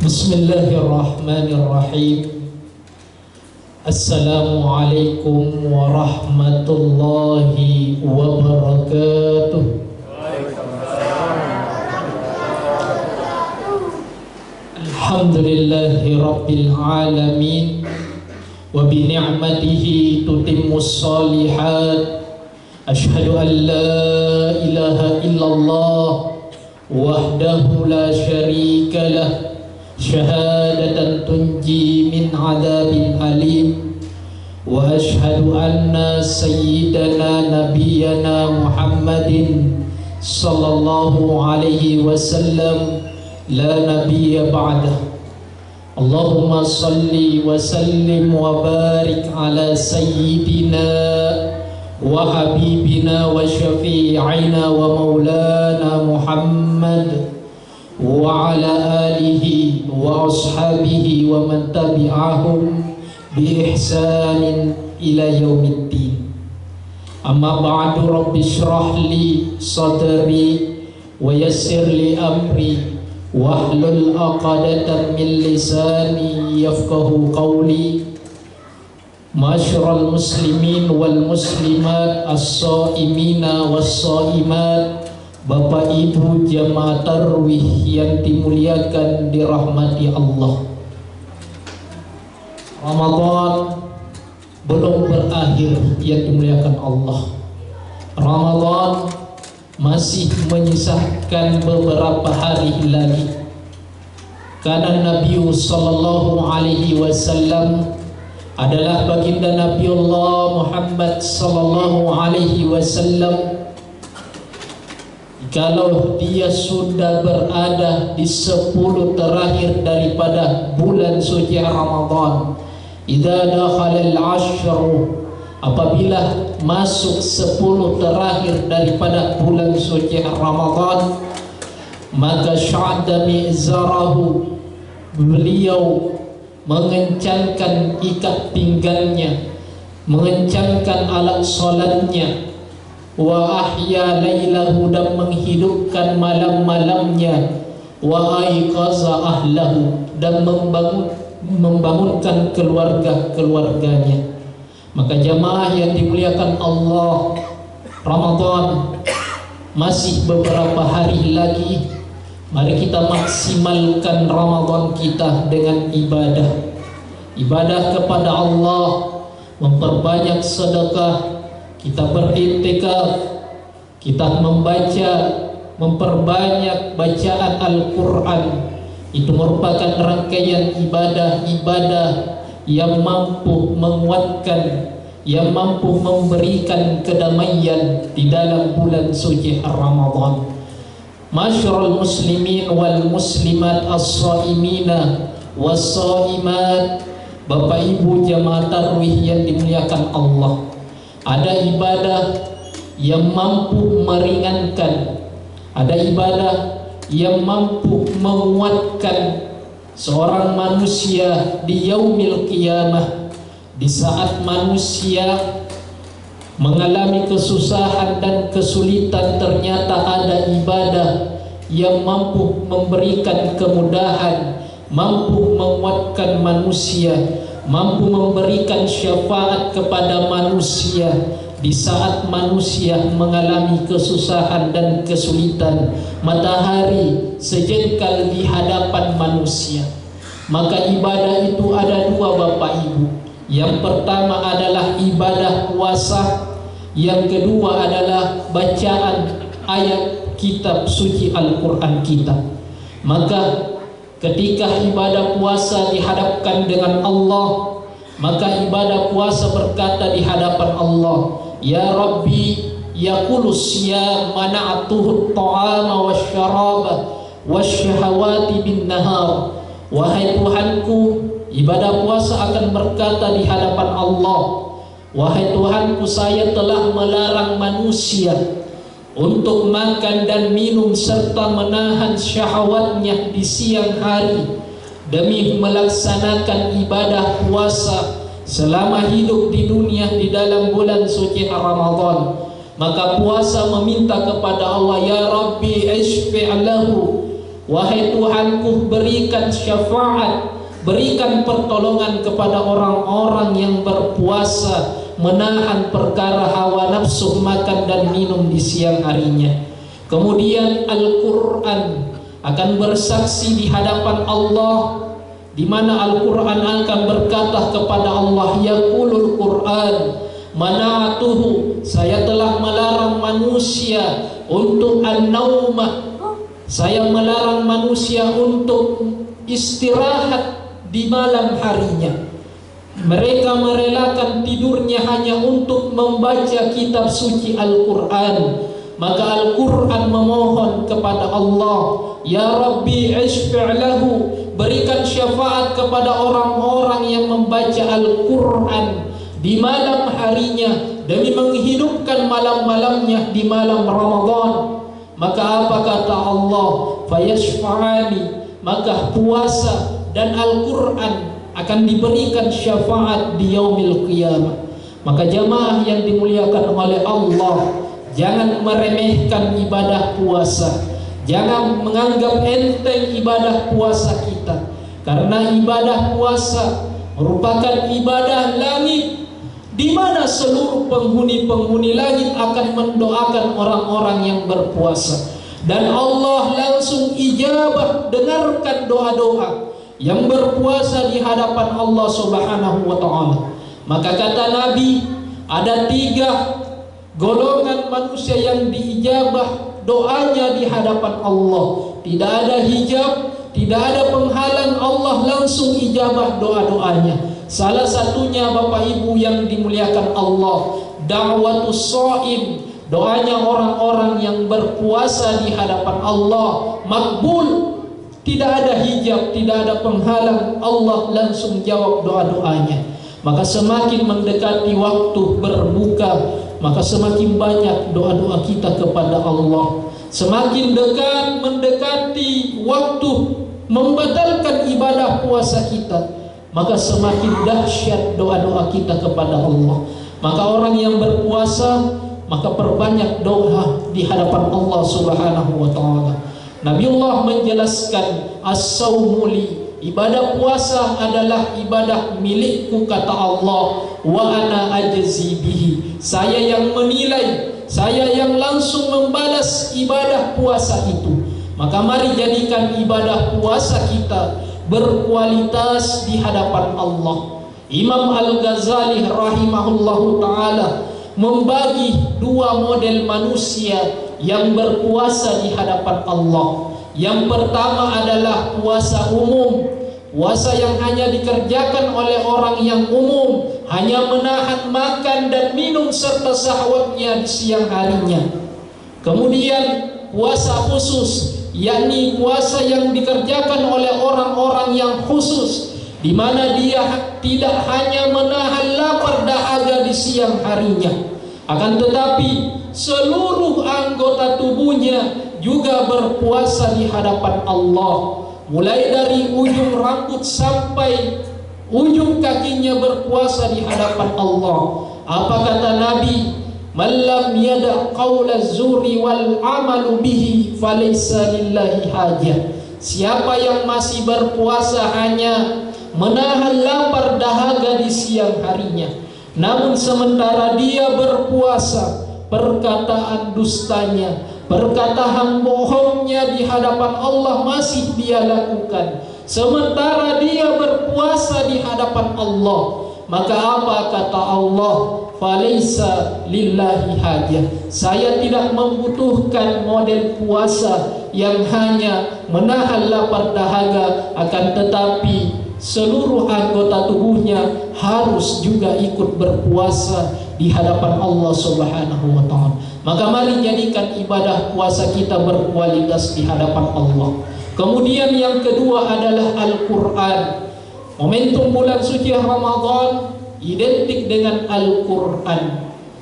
Bismillahirrahmanirrahim. Assalamualaikum warahmatullahi wabarakatuh. Alhamdulillahi rabbil alamin, wa bi ni'matihi tutimmus shalihat. Ashhadu an la ilaha illallah wahdahu la syarika lah, syahadatan tunji min adabin alim. Wa ashhadu anna sayyidana nabiyyana Muhammadin sallallahu alaihi wasallam la nabiyya ba'dah. Allahumma salli wa sallim wa barik ala sayyidina wa habibina wa syafi'ina wa maulana Muhammad wa ala alihi wa ashabihi wa man tabi'ahum bi ihsanin ila yaumiddin. Amma ba'du, rabbi shrah li sadri wa yassir li amri wahlul 'uqdatam min lisani yafqahu qawli. Ma'asyiral muslimin wal muslimat, as-shaimina was-shaimat, Bapak Ibu jamaah tarwih yang dimuliakan dirahmati Allah. Ramadan belum berakhir yang dimuliakan Allah. Ramadan masih menyisakan beberapa hari lagi. Karena Nabi sallallahu alaihi wasallam adalah baginda Nabiullah Muhammad sallallahu alaihi wasallam. Kalau dia sudah berada di 10 terakhir daripada bulan suci Ramadan, idza dakhala al-ashru, apabila masuk 10 terakhir daripada bulan suci Ramadan, maka sya'da mi'zarahu, beliau mengencangkan ikat pinggangnya, mengencangkan alat solatnya, wa ahya lailahu, dan menghidupkan malam-malamnya, wa aiqaza ahlahu, dan membangunkan keluarga-keluarganya. Maka jamaah yang dimuliakan Allah, Ramadan masih beberapa hari lagi. Mari kita maksimalkan Ramadan kita dengan ibadah. Ibadah kepada Allah, memperbanyak sedekah, kita beriktikaf, kita membaca, memperbanyak bacaan Al-Quran. Itu merupakan rangkaian ibadah-ibadah yang mampu menguatkan, yang mampu memberikan kedamaian di dalam bulan suci Ramadan. Masyarul muslimin wal muslimat, as-shaimina was-shaimat, Bapak Ibu jamaah tarwih yang dimuliakan Allah, ada ibadah yang mampu meringankan, ada ibadah yang mampu menguatkan seorang manusia di yaumil qiyamah. Di saat manusia mengalami kesusahan dan kesulitan, ternyata ada ibadah yang mampu memberikan kemudahan, mampu menguatkan manusia, mampu memberikan syafaat kepada manusia di saat manusia mengalami kesusahan dan kesulitan. Matahari sejengkal di hadapan manusia. Maka ibadah itu ada dua, Bapak Ibu. Yang pertama adalah ibadah puasa, yang kedua adalah bacaan ayat kitab suci Al-Quran kita. Maka ketika ibadah puasa dihadapkan dengan Allah, maka ibadah puasa berkata di hadapan Allah, ya Rabbi, yaqulu siyam mana'atuhu ta'ama wasyaraba wasyahawati bin nahar. Wahai Tuhanku, ibadah puasa akan berkata di hadapan Allah, wahai Tuhanku, saya telah melarang manusia untuk makan dan minum serta menahan syahwatnya di siang hari demi melaksanakan ibadah puasa selama hidup di dunia di dalam bulan suci Ramadan. Maka puasa meminta kepada Allah, ya Rabbi ishfi' lahu Wahai Tuhanku, berikan syafaat, berikan pertolongan kepada orang-orang yang berpuasa, menahan perkara hawa nafsu makan dan minum di siang harinya. Kemudian Al-Quran akan bersaksi di hadapan Allah, di mana Al-Quran akan berkata kepada Allah, yaqulul Quran mana'atuhu, saya telah melarang manusia untuk an-naumah, saya melarang manusia untuk istirahat di malam harinya. Mereka merelakan tidurnya hanya untuk membaca kitab suci Al-Quran. Maka Al-Quran memohon kepada Allah, ya Rabbi ishfi' lahu, berikan syafaat kepada orang-orang yang membaca Al-Quran di malam harinya demi menghidupkan malam-malamnya di malam Ramadan. Maka apa kata Allah? Fayashfa'ani, maka puasa dan Al-Quran akan diberikan syafaat di yaumil qiyamah. Maka jamaah yang dimuliakan oleh Allah, jangan meremehkan ibadah puasa, jangan menganggap enteng ibadah puasa kita, karena ibadah puasa merupakan ibadah langit, di mana seluruh penghuni-penghuni langit akan mendoakan orang-orang yang berpuasa, dan Allah langsung ijabah, dengarkan doa-doa yang berpuasa di hadapan Allah Subhanahu wa ta'ala. Maka kata Nabi, ada 3 golongan manusia yang diijabah doanya di hadapan Allah. Tidak ada hijab, tidak ada penghalang, Allah langsung ijabah doa-doanya. Salah satunya Bapak Ibu yang dimuliakan Allah, da'watus shaim, doanya orang-orang yang berpuasa di hadapan Allah makbul. Tidak ada hijab, tidak ada penghalang, Allah langsung jawab doa-doanya. Maka semakin mendekati waktu berbuka, maka semakin banyak doa-doa kita kepada Allah. Semakin dekat mendekati waktu membatalkan ibadah puasa kita, maka semakin dahsyat doa-doa kita kepada Allah. Maka orang yang berpuasa, maka perbanyak doa di hadapan Allah Subhanahu wa ta'ala. Nabiullah menjelaskan, as-sawmu li, ibadah puasa adalah ibadah milikku kata Allah, wa ana ajzi bihi, saya yang menilai, saya yang langsung membalas ibadah puasa itu. Maka mari jadikan ibadah puasa kita berkualitas di hadapan Allah. Imam Al-Ghazali rahimahullahu ta'ala membagi 2 model manusia yang berpuasa di hadapan Allah. Yang pertama adalah puasa umum, puasa yang hanya dikerjakan oleh orang yang umum, hanya menahan makan dan minum serta syahwatnya di siang harinya. Kemudian puasa khusus, yakni puasa yang dikerjakan oleh orang-orang yang khusus, di mana dia tidak hanya menahan lapar dahaga di siang harinya, akan tetapi seluruh anggota tubuhnya juga berpuasa di hadapan Allah. Mulai dari ujung rambut sampai ujung kakinya berpuasa di hadapan Allah. Apa kata Nabi? Man lam yada' qawla zuri wal amalu bihi falaysa lillahi hajah. Siapa yang masih berpuasa hanya menahan lapar dahaga di siang harinya, namun sementara dia berpuasa, perkataan dustanya, perkataan bohongnya di hadapan Allah masih dia lakukan, sementara dia berpuasa di hadapan Allah, maka apa kata Allah? Falaisa lillahi hajah. Saya tidak membutuhkan model puasa yang hanya menahan lapar dahaga, akan tetapi seluruh anggota tubuhnya harus juga ikut berpuasa di hadapan Allah Subhanahu wa ta'ala. Maka mari jadikan ibadah puasa kita berkualitas di hadapan Allah. Kemudian yang kedua adalah Al-Quran. Momentum bulan suci Ramadan identik dengan Al-Quran.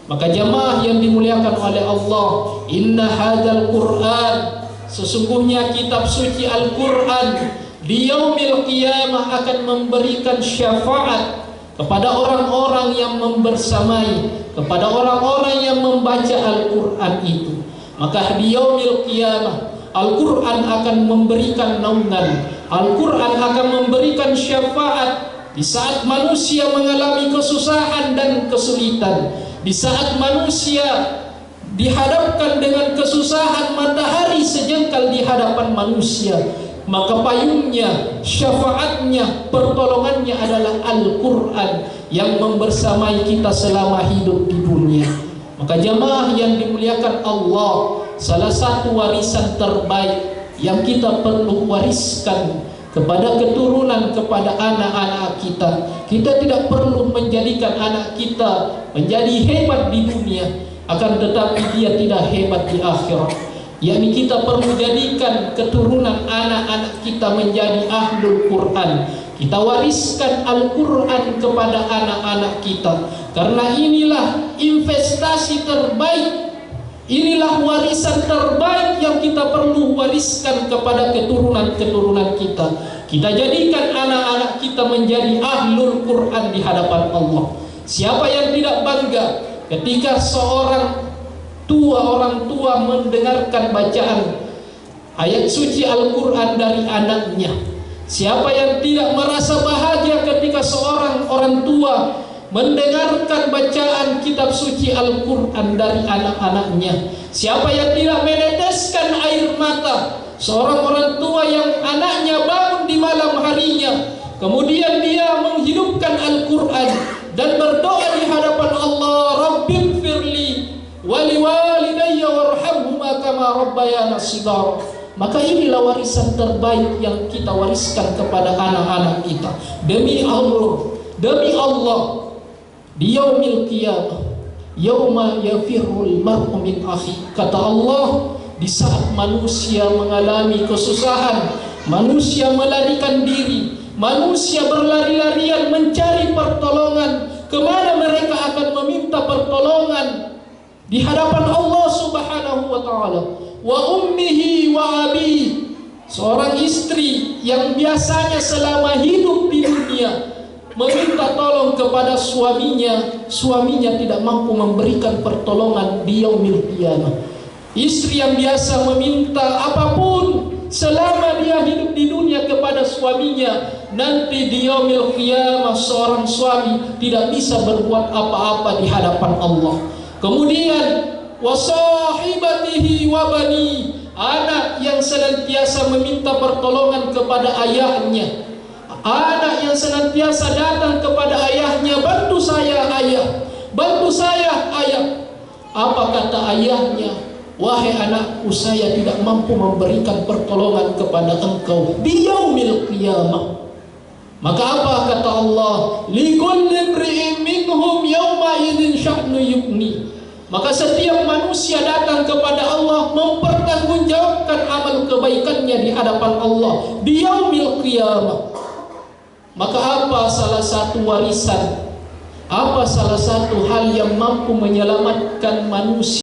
Maka jamaah yang dimuliakan oleh Allah, inna hadzal Quran, sesungguhnya kitab suci Al-Quran di yaumil qiyamah akan memberikan syafaat kepada orang-orang yang membersamai, kepada orang-orang yang membaca Al-Quran itu. Maka di yaumil qiyamah Al-Quran akan memberikan naungan, Al-Quran akan memberikan syafaat di saat manusia mengalami kesusahan dan kesulitan, di saat manusia dihadapkan dengan kesusahan, matahari sejengkal di hadapan manusia, maka payungnya, syafaatnya, pertolongannya adalah Al-Quran yang membersamai kita selama hidup di dunia. Maka jamaah yang dimuliakan Allah, salah satu warisan terbaik yang kita perlu wariskan kepada keturunan, kepada anak-anak kita. Kita tidak perlu menjadikan anak kita menjadi hebat di dunia, akan tetapi dia tidak hebat di akhirat. Yakni kita perlu jadikan keturunan anak-anak kita menjadi ahlul Quran. Kita wariskan Al-Quran kepada anak-anak kita, karena inilah investasi terbaik, inilah warisan terbaik yang kita perlu wariskan kepada keturunan-keturunan kita. Kita jadikan anak-anak kita menjadi ahlul Quran di hadapan Allah. Siapa yang tidak bangga ketika seorang orang tua mendengarkan bacaan ayat suci Al-Quran dari anaknya? Siapa yang tidak merasa bahagia ketika seorang orang tua mendengarkan bacaan kitab suci Al-Quran dari anak-anaknya? Siapa yang tidak meneteskan air mata seorang orang tua yang anaknya bangun di malam harinya, kemudian dia menghidupkan Al-Quran dan berdoa di hadapan Allah, Rabbighfirli wa liwalidayya warhamhuma kama rabbayana shighara. Maka inilah warisan terbaik yang kita wariskan kepada anak-anak kita. Demi Allah, di yaumil qiyamah, yauma yafirrul mar'u min akhi. Kata Allah, di saat manusia mengalami kesusahan, manusia melarikan diri, manusia berlari-larian mencari pertolongan, kemana mereka akan meminta pertolongan? Di hadapan Allah Subhanahu wa ta'ala. Wa ummihi wa abi. Seorang istri yang biasanya selama hidup di dunia meminta tolong kepada suaminya, suaminya tidak mampu memberikan pertolongan di yaumil qiyamah. Istri yang biasa meminta apapun selama dia hidup di dunia kepada suaminya, nanti di yaumil qiyamah seorang suami tidak bisa berbuat apa-apa di hadapan Allah. Kemudian wasahibatihi wa bani, anak yang senantiasa meminta pertolongan kepada ayahnya, anak yang senantiasa datang kepada ayahnya, bantu saya ayah, bantu saya ayah. Apa kata ayahnya? Wahai anakku, saya tidak mampu memberikan pertolongan kepada engkau di yaumil qiyamah. Maka apa kata Allah? Likulli imri'in minhum yawma idzin sya'nu yughni. Maka setiap manusia datang kepada Allah mempertanggungjawabkan amal kebaikannya di hadapan Allah di yaumil qiyamah. Maka apa salah satu warisan, apa salah satu hal yang mampu menyelamatkan manusia